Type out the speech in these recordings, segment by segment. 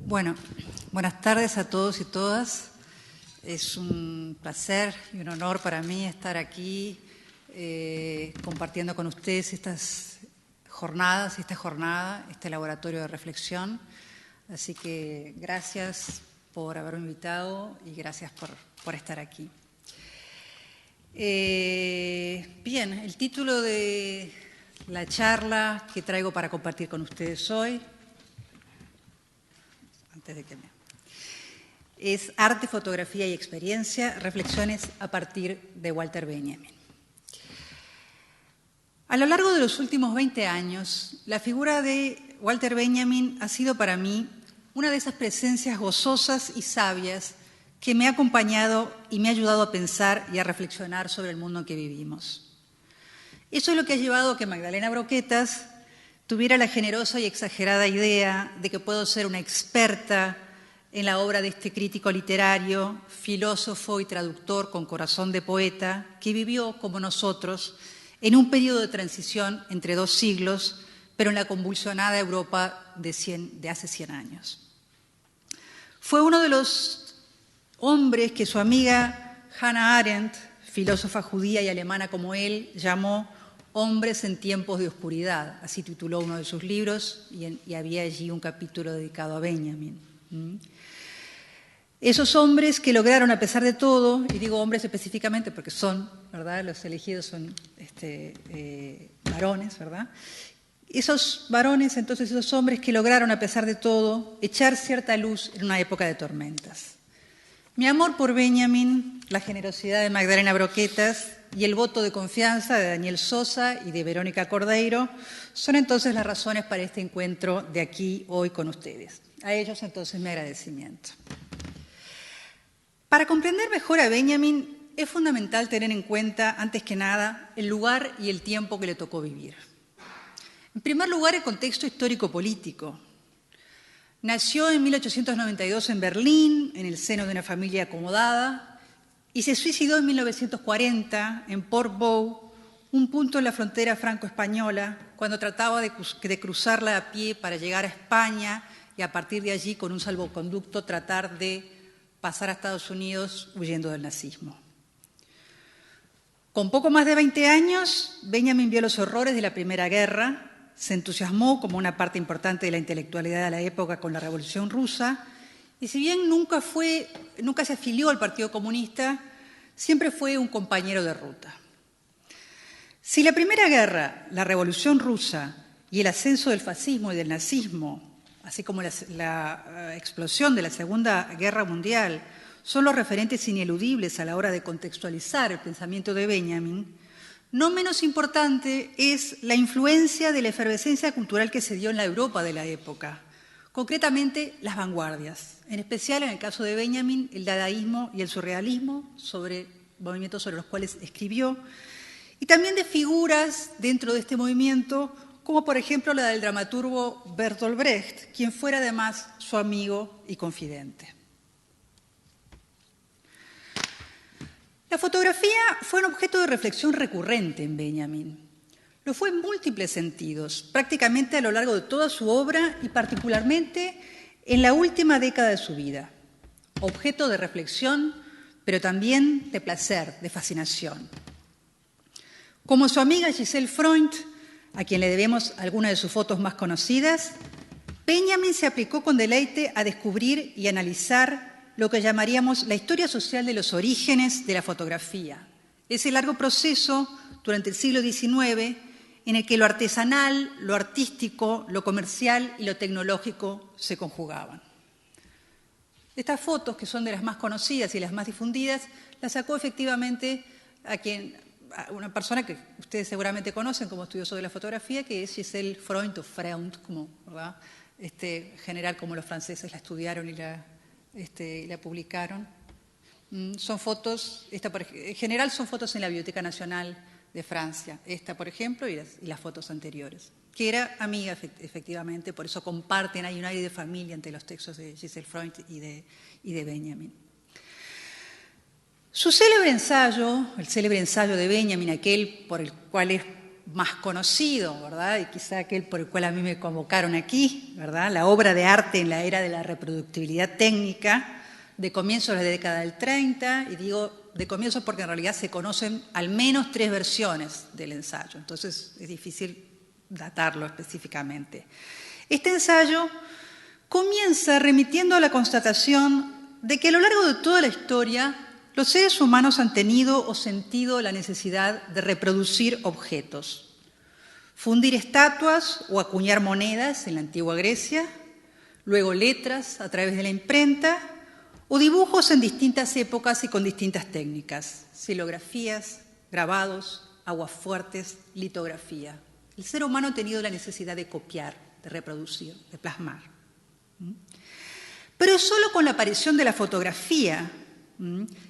Bueno, buenas tardes a todos y todas. Es un placer y un honor para mí estar aquí compartiendo con ustedes estas jornadas, esta jornada, este laboratorio de reflexión. Así que gracias por haberme invitado y gracias por estar aquí. Bien, el título de la charla que traigo para compartir con ustedes hoy, es Arte, Fotografía y Experiencia, reflexiones a partir de Walter Benjamin. A lo largo de los últimos 20 años, la figura de Walter Benjamin ha sido para mí una de esas presencias gozosas y sabias que me ha acompañado y me ha ayudado a pensar y a reflexionar sobre el mundo en que vivimos. Eso es lo que ha llevado a que Magdalena Broquetas tuviera la generosa y exagerada idea de que puedo ser una experta en la obra de este crítico literario, filósofo y traductor con corazón de poeta, que vivió, como nosotros, en un periodo de transición entre dos siglos, pero en la convulsionada Europa de hace 100 años. Fue uno de los hombres que su amiga Hannah Arendt, filósofa judía y alemana como él, llamó Hombres en tiempos de oscuridad, así tituló uno de sus libros, y había allí un capítulo dedicado a Benjamin. Esos hombres que lograron, a pesar de todo, y digo hombres específicamente porque son, ¿verdad? Los elegidos son varones, ¿verdad? Esos varones, entonces, esos hombres que lograron, a pesar de todo, echar cierta luz en una época de tormentas. Mi amor por Benjamin, la generosidad de Magdalena Broquetas y el voto de confianza de Daniel Sosa y de Verónica Cordeiro son entonces las razones para este encuentro de aquí hoy con ustedes. A ellos entonces mi agradecimiento. Para comprender mejor a Benjamin es fundamental tener en cuenta, antes que nada, el lugar y el tiempo que le tocó vivir. En primer lugar, el contexto histórico-político. Nació en 1892 en Berlín, en el seno de una familia acomodada, y se suicidó en 1940 en Portbou, un punto en la frontera franco-española, cuando trataba de cruzarla a pie para llegar a España y a partir de allí, con un salvoconducto, tratar de pasar a Estados Unidos huyendo del nazismo. Con poco más de 20 años, Benjamin vio los horrores de la Primera Guerra, se entusiasmó como una parte importante de la intelectualidad de la época con la Revolución Rusa, y si bien nunca se afilió al Partido Comunista, siempre fue un compañero de ruta. Si la Primera Guerra, la Revolución Rusa y el ascenso del fascismo y del nazismo, así como la explosión de la Segunda Guerra Mundial, son los referentes ineludibles a la hora de contextualizar el pensamiento de Benjamin, no menos importante es la influencia de la efervescencia cultural que se dio en la Europa de la época, concretamente las vanguardias, en especial en el caso de Benjamin, el dadaísmo y el surrealismo, movimientos sobre los cuales escribió, y también de figuras dentro de este movimiento, como por ejemplo la del dramaturgo Bertolt Brecht, quien fuera además su amigo y confidente. La fotografía fue un objeto de reflexión recurrente en Benjamin. Lo fue en múltiples sentidos, prácticamente a lo largo de toda su obra y particularmente en la última década de su vida. Objeto de reflexión, pero también de placer, de fascinación. Como su amiga Giselle Freund, a quien le debemos algunas de sus fotos más conocidas, Benjamin se aplicó con deleite a descubrir y analizar lo que llamaríamos la historia social de los orígenes de la fotografía. Ese largo proceso durante el siglo XIX en el que lo artesanal, lo artístico, lo comercial y lo tecnológico se conjugaban. Estas fotos, que son de las más conocidas y las más difundidas, las sacó efectivamente a una persona que ustedes seguramente conocen como estudioso de la fotografía, que es Giselle Freund, o Freund, como, ¿verdad? General, como los franceses la estudiaron y la publicaron. Son fotos, en general son fotos en la Biblioteca Nacional de Francia, esta por ejemplo y las fotos anteriores, que era amiga efectivamente, por eso comparten, hay un aire de familia entre los textos de Giselle Freund y de Benjamin. Su célebre ensayo, el célebre ensayo de Benjamin, aquel por el cual es más conocido, ¿verdad? Y quizá aquel por el cual a mí me convocaron aquí, ¿verdad? La obra de arte en la era de la reproductibilidad técnica, de comienzos de la década del 30, y digo de comienzos porque en realidad se conocen al menos 3 versiones del ensayo, entonces es difícil datarlo específicamente. Este ensayo comienza remitiendo a la constatación de que a lo largo de toda la historia los seres humanos han tenido o sentido la necesidad de reproducir objetos, fundir estatuas o acuñar monedas en la antigua Grecia, luego letras a través de la imprenta o dibujos en distintas épocas y con distintas técnicas, xilografías, grabados, aguafuertes, litografía. El ser humano ha tenido la necesidad de copiar, de reproducir, de plasmar. Pero es solo con la aparición de la fotografía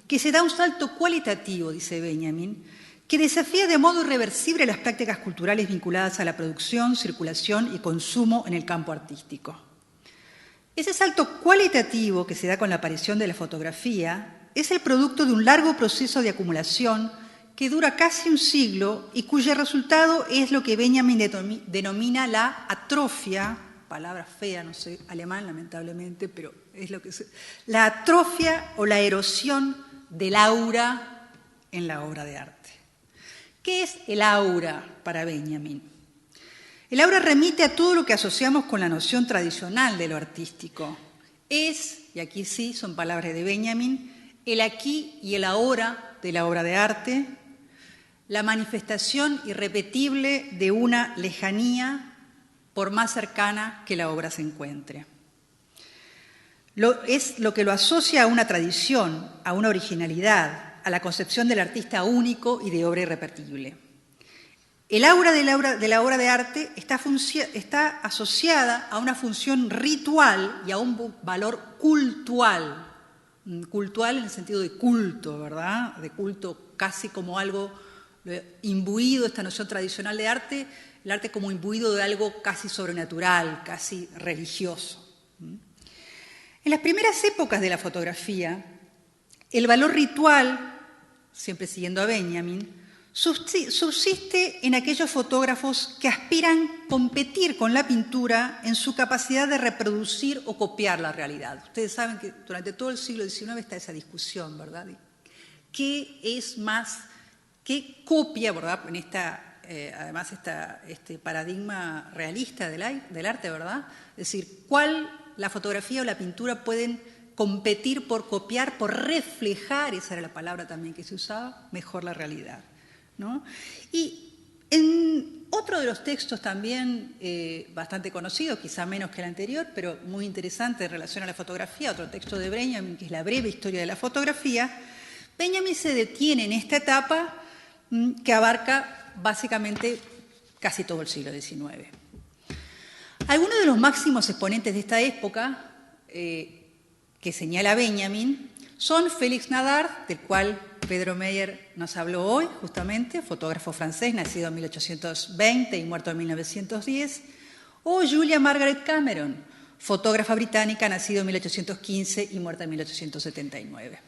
que se da un salto cualitativo, dice Benjamin, que desafía de modo irreversible las prácticas culturales vinculadas a la producción, circulación y consumo en el campo artístico. Ese salto cualitativo que se da con la aparición de la fotografía es el producto de un largo proceso de acumulación que dura casi un siglo y cuyo resultado es lo que Benjamin denomina la atrofia, palabra fea, no sé alemán lamentablemente, pero es lo que es, la atrofia o la erosión del aura en la obra de arte. ¿Qué es el aura para Benjamin? El aura remite a todo lo que asociamos con la noción tradicional de lo artístico. Es, y aquí sí son palabras de Benjamin, el aquí y el ahora de la obra de arte, la manifestación irrepetible de una lejanía por más cercana que la obra se encuentre. Es lo que lo asocia a una tradición, a una originalidad, a la concepción del artista único y de obra irrepetible. El aura de la obra de arte está asociada a una función ritual y a un valor cultual. Cultual en el sentido de culto, ¿verdad? De culto casi como algo imbuido, esta noción tradicional de arte, el arte como imbuido de algo casi sobrenatural, casi religioso. En las primeras épocas de la fotografía, el valor ritual, siempre siguiendo a Benjamin, subsiste en aquellos fotógrafos que aspiran a competir con la pintura en su capacidad de reproducir o copiar la realidad. Ustedes saben que durante todo el siglo XIX está esa discusión, ¿verdad? ¿Qué es más, qué copia, ¿verdad? En además este paradigma realista del arte, ¿verdad? Es decir, la fotografía o la pintura pueden competir por copiar, por reflejar, esa era la palabra también que se usaba, mejor la realidad, ¿no? Y en otro de los textos también bastante conocido, quizá menos que el anterior, pero muy interesante en relación a la fotografía, otro texto de Benjamin, que es La breve historia de la fotografía, Benjamin se detiene en esta etapa que abarca básicamente casi todo el siglo XIX. Algunos de los máximos exponentes de esta época que señala Benjamin son Félix Nadar, del cual Pedro Meyer nos habló hoy, justamente, fotógrafo francés, nacido en 1820 y muerto en 1910, o Julia Margaret Cameron, fotógrafa británica, nacida en 1815 y muerta en 1879.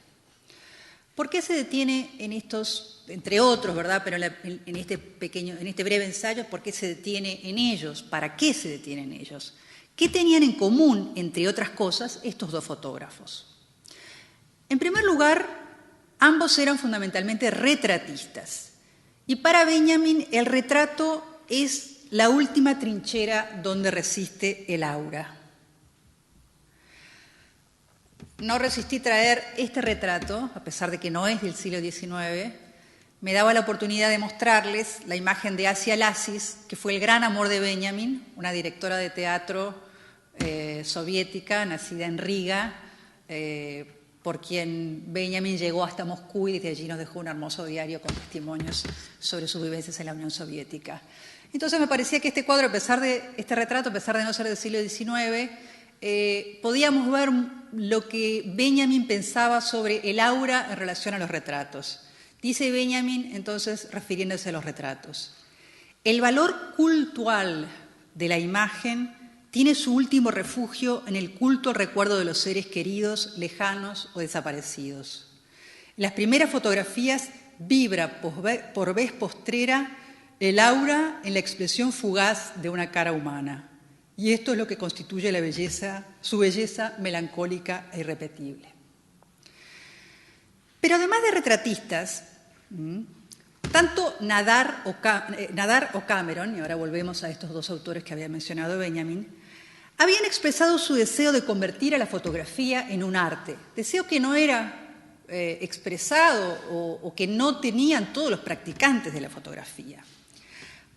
¿Por qué se detiene en estos, entre otros, ¿verdad? Pero en este breve ensayo, ¿por qué se detiene en ellos? ¿Para qué se detiene en ellos? ¿Qué tenían en común, entre otras cosas, estos dos fotógrafos? En primer lugar, ambos eran fundamentalmente retratistas. Y para Benjamin, el retrato es la última trinchera donde resiste el aura. No resistí traer este retrato, a pesar de que no es del siglo XIX. Me daba la oportunidad de mostrarles la imagen de Asia Lassis, que fue el gran amor de Benjamin, una directora de teatro soviética, nacida en Riga, por quien Benjamin llegó hasta Moscú y desde allí nos dejó un hermoso diario con testimonios sobre sus vivencias en la Unión Soviética. Entonces me parecía que este cuadro, este retrato, a pesar de no ser del siglo XIX, podíamos ver lo que Benjamin pensaba sobre el aura en relación a los retratos. Dice Benjamin, entonces, refiriéndose a los retratos: el valor cultual de la imagen tiene su último refugio en el culto al recuerdo de los seres queridos, lejanos o desaparecidos. En las primeras fotografías vibra por vez postrera el aura en la expresión fugaz de una cara humana. Y esto es lo que constituye la belleza, su belleza melancólica e irrepetible. Pero además de retratistas, tanto Nadar o Cameron, y ahora volvemos a estos dos autores que había mencionado Benjamin, habían expresado su deseo de convertir a la fotografía en un arte, deseo que no era expresado o que no tenían todos los practicantes de la fotografía.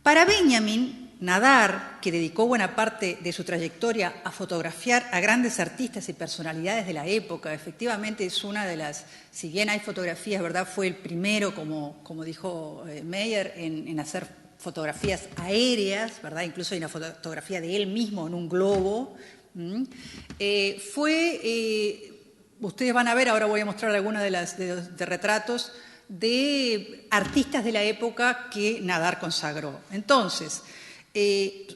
Para Benjamin, Nadar, que dedicó buena parte de su trayectoria a fotografiar a grandes artistas y personalidades de la época, efectivamente es una de las, si bien hay fotografías, ¿verdad?, fue el primero, como dijo Meyer, en hacer fotografías aéreas, ¿verdad?, incluso hay una fotografía de él mismo en un globo. Ustedes van a ver, ahora voy a mostrar algunas de retratos de artistas de la época que Nadar consagró. Entonces,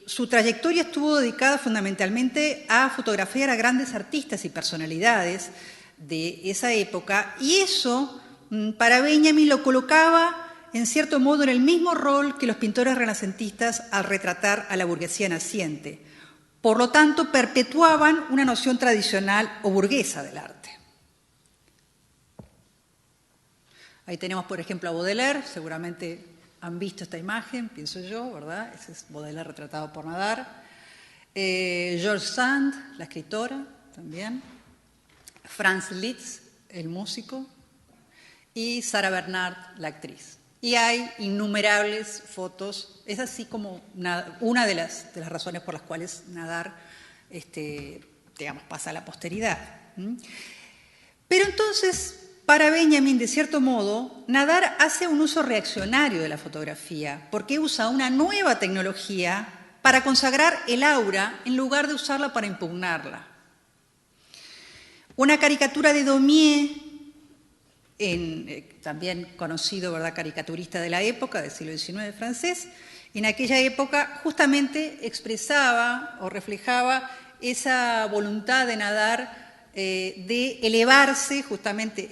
su trayectoria estuvo dedicada fundamentalmente a fotografiar a grandes artistas y personalidades de esa época, y eso para Benjamin lo colocaba en cierto modo en el mismo rol que los pintores renacentistas al retratar a la burguesía naciente. Por lo tanto, perpetuaban una noción tradicional o burguesa del arte. Ahí tenemos, por ejemplo, a Baudelaire, seguramente han visto esta imagen, pienso yo, ¿verdad? Ese es Baudelaire retratado por Nadar. George Sand, la escritora, también. Franz Liszt, el músico. Y Sarah Bernhardt, la actriz. Y hay innumerables fotos. Es así como una de las razones por las cuales Nadar, pasa a la posteridad. Pero entonces, para Benjamin, de cierto modo, Nadar hace un uso reaccionario de la fotografía, porque usa una nueva tecnología para consagrar el aura en lugar de usarla para impugnarla. Una caricatura de Daumier, también conocido, ¿verdad?, caricaturista de la época, del siglo XIX francés, en aquella época justamente expresaba o reflejaba esa voluntad de Nadar de elevarse, justamente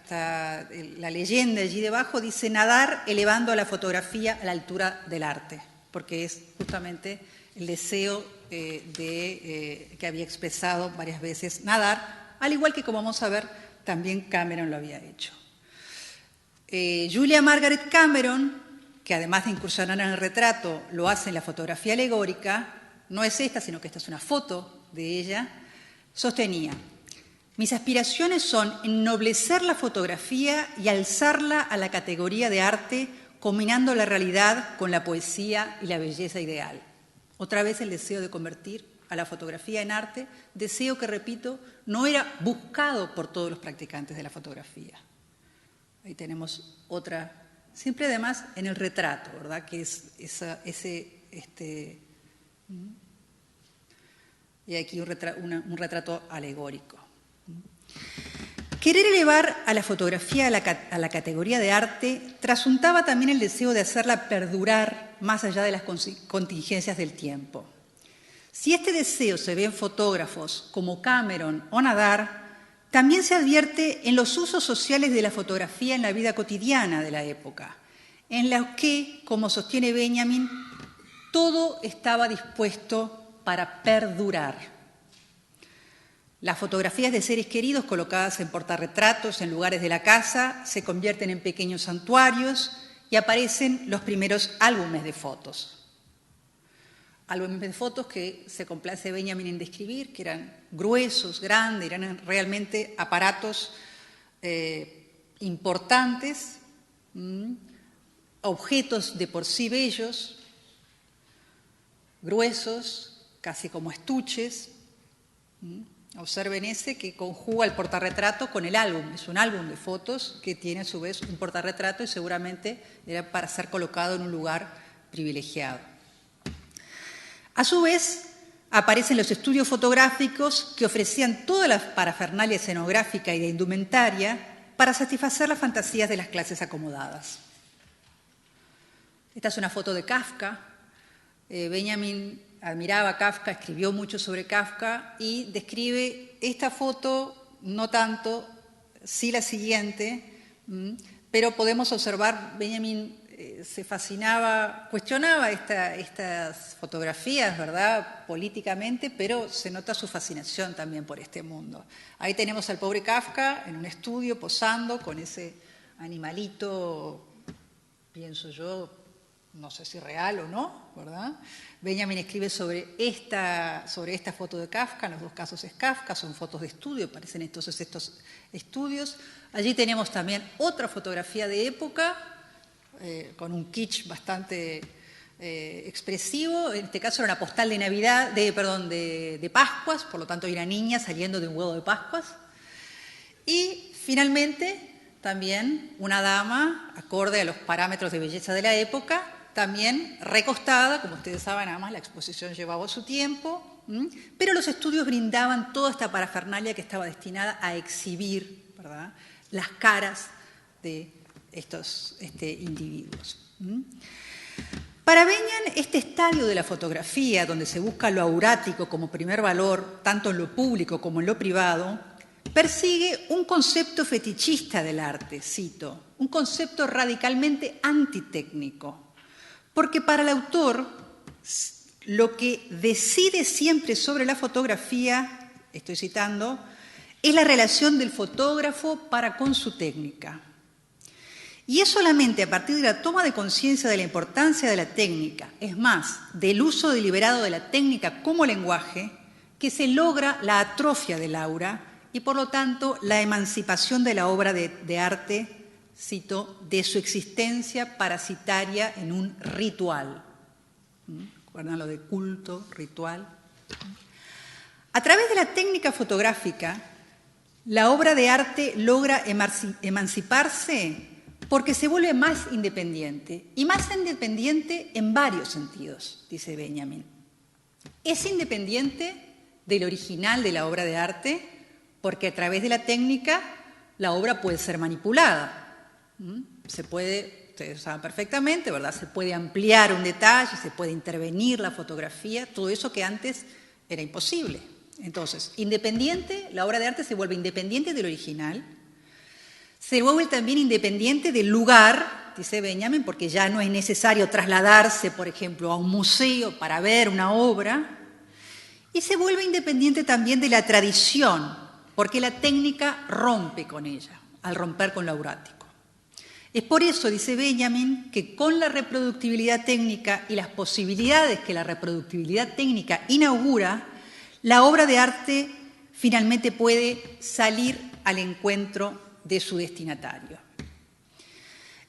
la leyenda allí debajo dice Nadar elevando a la fotografía a la altura del arte, porque es justamente el deseo que había expresado varias veces Nadar, al igual que, como vamos a ver, también Cameron lo había hecho. Julia Margaret Cameron, que además de incursionar en el retrato, lo hace en la fotografía alegórica, no es esta, sino que esta es una foto de ella, sostenía: mis aspiraciones son ennoblecer la fotografía y alzarla a la categoría de arte, combinando la realidad con la poesía y la belleza ideal. Otra vez el deseo de convertir a la fotografía en arte, deseo que, repito, no era buscado por todos los practicantes de la fotografía. Ahí tenemos otra, siempre además en el retrato, ¿verdad?, que es y aquí un retrato alegórico. Querer elevar a la fotografía a la categoría de arte trasuntaba también el deseo de hacerla perdurar más allá de las contingencias del tiempo. Si este deseo se ve en fotógrafos como Cameron o Nadar, también se advierte en los usos sociales de la fotografía en la vida cotidiana de la época, en los que, como sostiene Benjamin, todo estaba dispuesto para perdurar. Las fotografías de seres queridos colocadas en portarretratos en lugares de la casa se convierten en pequeños santuarios y aparecen los primeros álbumes de fotos. Álbumes de fotos que se complace Benjamin en describir, que eran gruesos, grandes, eran realmente aparatos importantes, objetos de por sí bellos, gruesos, casi como estuches. Observen ese que conjuga el portarretrato con el álbum. Es un álbum de fotos que tiene a su vez un portarretrato y seguramente era para ser colocado en un lugar privilegiado. A su vez, aparecen los estudios fotográficos que ofrecían toda la parafernalia escenográfica y de indumentaria para satisfacer las fantasías de las clases acomodadas. Esta es una foto de Kafka. Benjamin admiraba a Kafka, escribió mucho sobre Kafka y describe esta foto, no tanto, sí la siguiente, pero podemos observar, Benjamin se fascinaba, cuestionaba estas fotografías, ¿verdad?, políticamente, pero se nota su fascinación también por este mundo. Ahí tenemos al pobre Kafka en un estudio posando con ese animalito, pienso yo, no sé si real o no, ¿verdad? Benjamin escribe sobre esta foto de Kafka, en los dos casos es Kafka, son fotos de estudio, parecen entonces estos estudios. Allí tenemos también otra fotografía de época, con un kitsch bastante expresivo. En este caso era una postal de Navidad, de Pascuas, por lo tanto hay una niña saliendo de un huevo de Pascuas. Y finalmente también una dama, acorde a los parámetros de belleza de la época, también recostada, como ustedes saben, además la exposición llevaba su tiempo, pero los estudios brindaban toda esta parafernalia que estaba destinada a exhibir, ¿verdad?, las caras de estos individuos. Para Benjamin, este estadio de la fotografía, donde se busca lo aurático como primer valor, tanto en lo público como en lo privado, persigue un concepto fetichista del arte, cito, un concepto radicalmente antitécnico, porque para el autor lo que decide siempre sobre la fotografía, estoy citando, es la relación del fotógrafo para con su técnica. Y es solamente a partir de la toma de conciencia de la importancia de la técnica, es más, del uso deliberado de la técnica como lenguaje, que se logra la atrofia del aura y, por lo tanto, la emancipación de la obra de arte, cito, de su existencia parasitaria en un ritual. ¿Recuerdan lo de culto, ritual? A través de la técnica fotográfica, la obra de arte logra emanciparse porque se vuelve más independiente, y más independiente en varios sentidos, dice Benjamin. Es independiente del original de la obra de arte porque a través de la técnica la obra puede ser manipulada. Se puede, ustedes saben perfectamente, ¿verdad?, se puede ampliar un detalle, se puede intervenir la fotografía, todo eso que antes era imposible. Entonces, independiente, la obra de arte se vuelve independiente del original, se vuelve también independiente del lugar, dice Benjamin, porque ya no es necesario trasladarse, por ejemplo, a un museo para ver una obra, y se vuelve independiente también de la tradición, porque la técnica rompe con ella, al romper con lo aurático. Es por eso, dice Benjamin, que con la reproductibilidad técnica y las posibilidades que la reproductibilidad técnica inaugura, la obra de arte finalmente puede salir al encuentro de su destinatario.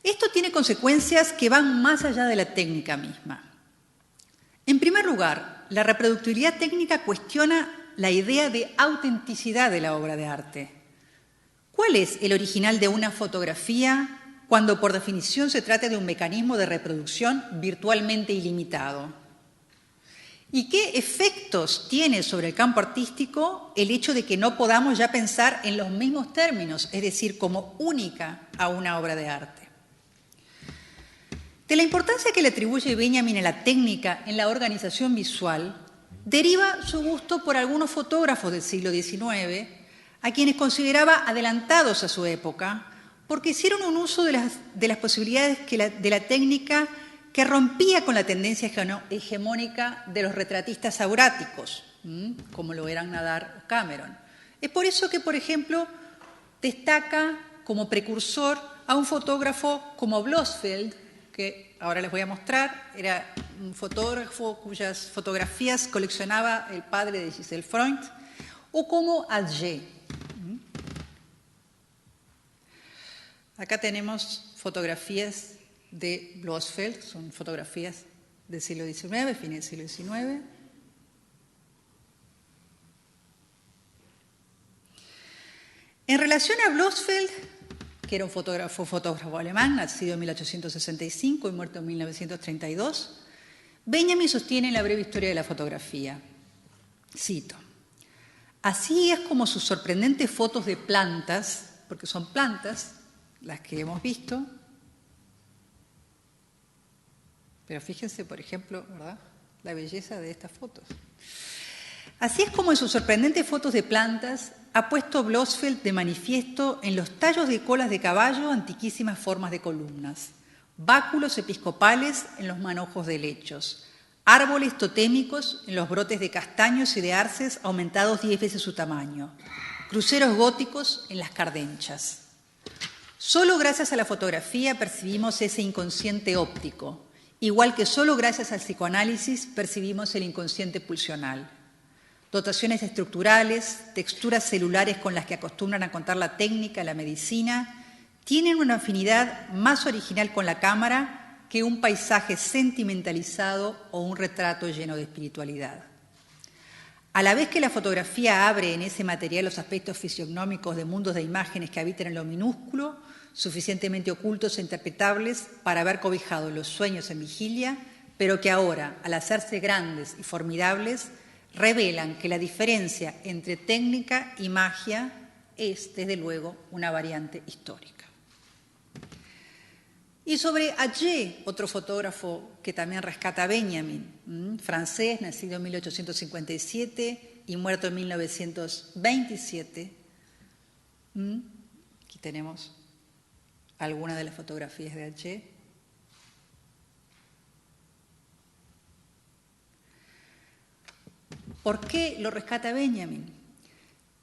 Esto tiene consecuencias que van más allá de la técnica misma. En primer lugar, la reproductibilidad técnica cuestiona la idea de autenticidad de la obra de arte. ¿Cuál es el original de una fotografía cuando por definición se trata de un mecanismo de reproducción virtualmente ilimitado? ¿Y qué efectos tiene sobre el campo artístico el hecho de que no podamos ya pensar en los mismos términos, es decir, como única a una obra de arte? De la importancia que le atribuye Benjamin a la técnica en la organización visual, deriva su gusto por algunos fotógrafos del siglo XIX, a quienes consideraba adelantados a su época, porque hicieron un uso de las posibilidades de la técnica que rompía con la tendencia hegemónica de los retratistas auráticos, como lo eran Nadar o Cameron. Es por eso que, por ejemplo, destaca como precursor a un fotógrafo como Blossfeld, que ahora les voy a mostrar, era un fotógrafo cuyas fotografías coleccionaba el padre de Giselle Freund, o como Atget. Acá tenemos fotografías de Blossfeld, son fotografías del siglo XIX, fin del siglo XIX. En relación a Blossfeld, que era un fotógrafo alemán, nacido en 1865 y muerto en 1932, Benjamin sostiene en la breve historia de la fotografía, cito, así es como sus sorprendentes fotos de plantas, porque son plantas las que hemos visto, pero fíjense, por ejemplo, ¿verdad?, la belleza de estas fotos. Así es como en sus sorprendentes fotos de plantas ha puesto Blossfeld de manifiesto en los tallos de colas de caballo antiquísimas formas de columnas, báculos episcopales en los manojos de lechos, árboles totémicos en los brotes de castaños y de arces aumentados 10 veces su tamaño, cruceros góticos en las cardenchas. Solo gracias a la fotografía percibimos ese inconsciente óptico, igual que solo gracias al psicoanálisis percibimos el inconsciente pulsional. Dotaciones estructurales, texturas celulares con las que acostumbran a contar la técnica, la medicina, tienen una afinidad más original con la cámara que un paisaje sentimentalizado o un retrato lleno de espiritualidad. A la vez que la fotografía abre en ese material los aspectos fisiognómicos de mundos de imágenes que habitan en lo minúsculo, suficientemente ocultos e interpretables para haber cobijado los sueños en vigilia, pero que ahora, al hacerse grandes y formidables, revelan que la diferencia entre técnica y magia es, desde luego, una variante histórica. Y sobre Atget, otro fotógrafo que también rescata a Benjamin, francés, nacido en 1857 y muerto en 1927. Aquí tenemos algunas de las fotografías de Atget. ¿Por qué lo rescata Benjamin?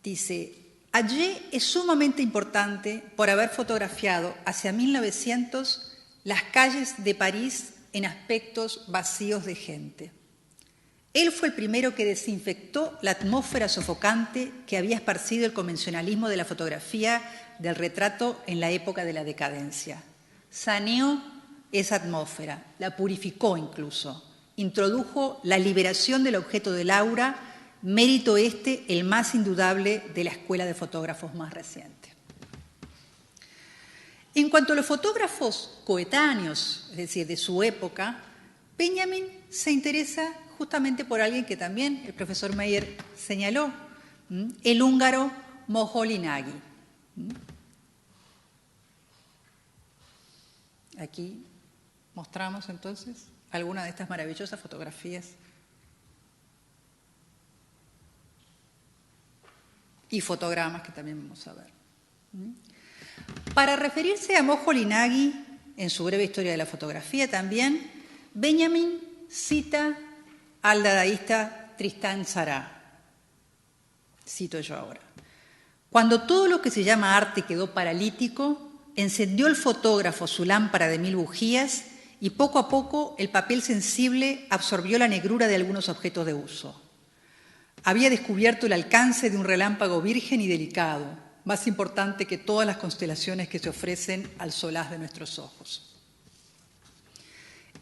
Dice, Atget es sumamente importante por haber fotografiado hacia 1900 las calles de París en aspectos vacíos de gente. Él fue el primero que desinfectó la atmósfera sofocante que había esparcido el convencionalismo de la fotografía del retrato en la época de la decadencia. Saneó esa atmósfera, la purificó incluso, introdujo la liberación del objeto del aura, mérito este el más indudable de la escuela de fotógrafos más reciente. En cuanto a los fotógrafos coetáneos, es decir, de su época, Benjamin se interesa justamente por alguien que también el profesor Meyer señaló, el húngaro Moholy-Nagy. Aquí mostramos entonces algunas de estas maravillosas fotografías y fotogramas que también vamos a ver. Para referirse a Moholy-Nagy, en su breve historia de la fotografía también, Benjamin cita al dadaísta Tristan Tzara. Cito yo ahora. Cuando todo lo que se llama arte quedó paralítico, encendió el fotógrafo su lámpara de 1000 bujías y poco a poco el papel sensible absorbió la negrura de algunos objetos de uso. Había descubierto el alcance de un relámpago virgen y delicado, más importante que todas las constelaciones que se ofrecen al solaz de nuestros ojos.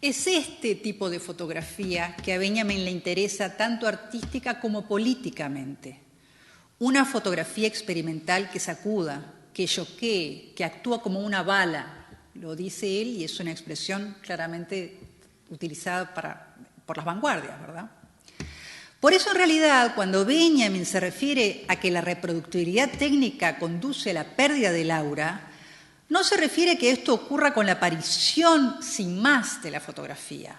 Es este tipo de fotografía que a Benjamin le interesa tanto artística como políticamente. Una fotografía experimental que sacuda, que choquee, que actúa como una bala, lo dice él, y es una expresión claramente utilizada por las vanguardias, ¿verdad? Por eso, en realidad, cuando Benjamin se refiere a que la reproductibilidad técnica conduce a la pérdida del aura, no se refiere a que esto ocurra con la aparición sin más de la fotografía.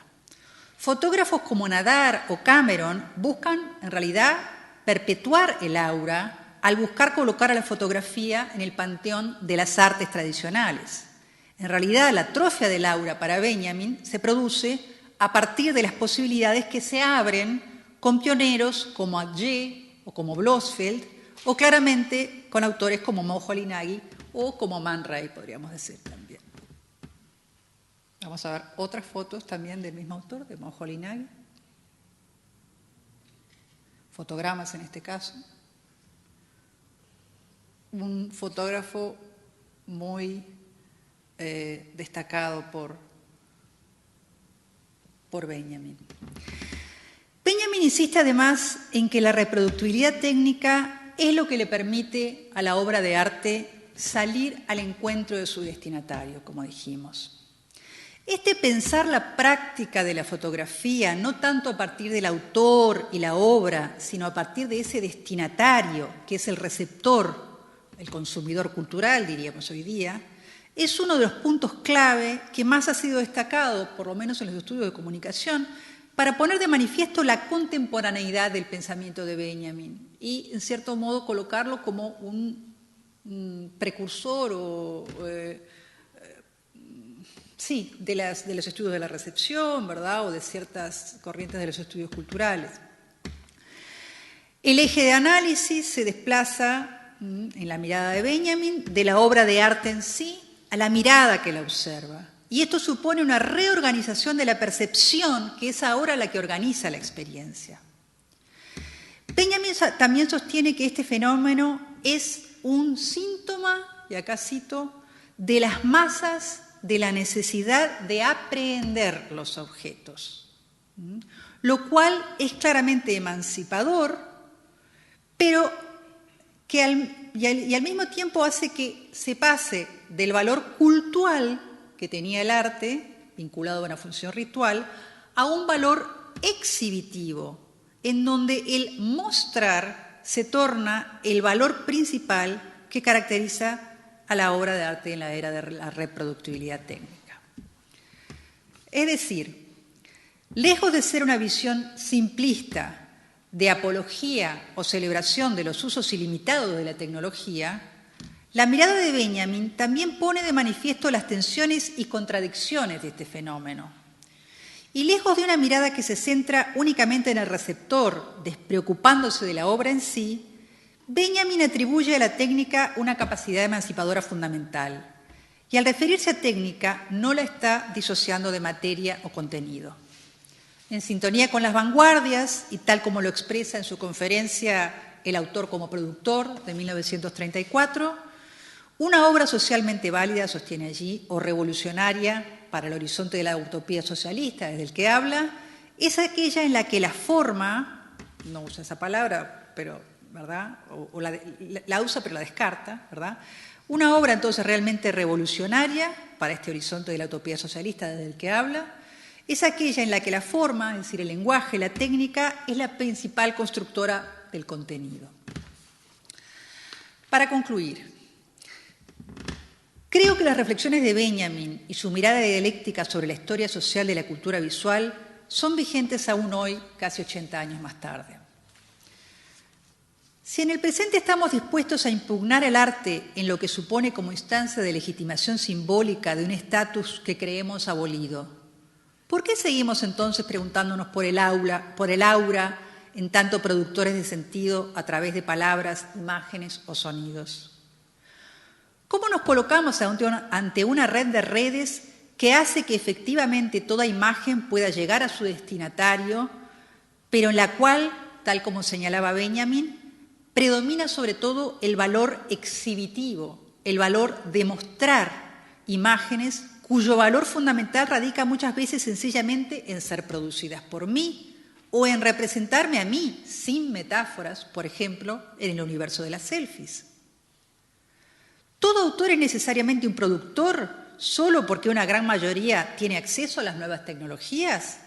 Fotógrafos como Nadar o Cameron buscan, en realidad, perpetuar el aura al buscar colocar a la fotografía en el panteón de las artes tradicionales. En realidad, la atrofia del aura para Benjamin se produce a partir de las posibilidades que se abren con pioneros como Atget o como Blossfeld, o claramente con autores como Moholy-Nagy o como Man Ray, podríamos decir también. Vamos a ver otras fotos también del mismo autor, de Moholy-Nagy. Fotogramas en este caso. Un fotógrafo muy destacado por Benjamin. Benjamin insiste además en que la reproductibilidad técnica es lo que le permite a la obra de arte salir al encuentro de su destinatario, como dijimos. Pensar la práctica de la fotografía no tanto a partir del autor y la obra, sino a partir de ese destinatario, que es el receptor, el consumidor cultural, diríamos hoy día, es uno de los puntos clave que más ha sido destacado, por lo menos en los estudios de comunicación, para poner de manifiesto la contemporaneidad del pensamiento de Benjamin y, en cierto modo, colocarlo como un precursor o sí, de los estudios de la recepción, ¿verdad?, o de ciertas corrientes de los estudios culturales. El eje de análisis se desplaza en la mirada de Benjamin de la obra de arte en sí a la mirada que la observa. Y esto supone una reorganización de la percepción, que es ahora la que organiza la experiencia. Benjamin también sostiene que este fenómeno es un síntoma, y acá cito, de las masas de la necesidad de aprehender los objetos, lo cual es claramente emancipador, pero que al mismo tiempo hace que se pase del valor cultural que tenía el arte, vinculado a una función ritual, a un valor exhibitivo, en donde el mostrar se torna el valor principal que caracteriza a la obra de arte en la era de la reproductibilidad técnica. Es decir, lejos de ser una visión simplista de apología o celebración de los usos ilimitados de la tecnología, la mirada de Benjamin también pone de manifiesto las tensiones y contradicciones de este fenómeno. Y lejos de una mirada que se centra únicamente en el receptor, despreocupándose de la obra en sí, Benjamin atribuye a la técnica una capacidad emancipadora fundamental. Y al referirse a técnica, no la está disociando de materia o contenido. En sintonía con las vanguardias, y tal como lo expresa en su conferencia El autor como productor de 1934, una obra socialmente válida, sostiene allí, o revolucionaria para el horizonte de la utopía socialista desde el que habla, es aquella en la que la forma, no usa esa palabra, pero, ¿verdad?, o la usa pero la descarta, ¿verdad?, una obra entonces realmente revolucionaria para este horizonte de la utopía socialista desde el que habla, es aquella en la que la forma, es decir, el lenguaje, la técnica, es la principal constructora del contenido. Para concluir, creo que las reflexiones de Benjamin y su mirada dialéctica sobre la historia social de la cultura visual son vigentes aún hoy, casi 80 años más tarde. Si en el presente estamos dispuestos a impugnar el arte en lo que supone como instancia de legitimación simbólica de un estatus que creemos abolido, ¿por qué seguimos entonces preguntándonos por el aura en tanto productores de sentido a través de palabras, imágenes o sonidos? ¿Cómo nos colocamos ante una red de redes que hace que efectivamente toda imagen pueda llegar a su destinatario, pero en la cual, tal como señalaba Benjamin, predomina sobre todo el valor exhibitivo, el valor de mostrar imágenes cuyo valor fundamental radica muchas veces sencillamente en ser producidas por mí o en representarme a mí, sin metáforas, por ejemplo, en el universo de las selfies? ¿Todo autor es necesariamente un productor solo porque una gran mayoría tiene acceso a las nuevas tecnologías?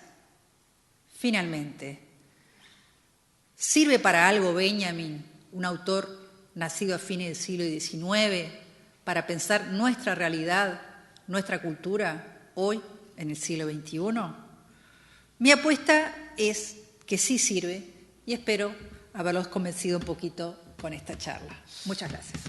Finalmente, ¿sirve para algo Benjamin, un autor nacido a fines del siglo XIX, para pensar nuestra realidad, nuestra cultura, hoy, en el siglo XXI? Mi apuesta es que sí sirve y espero haberlos convencido un poquito con esta charla. Muchas gracias.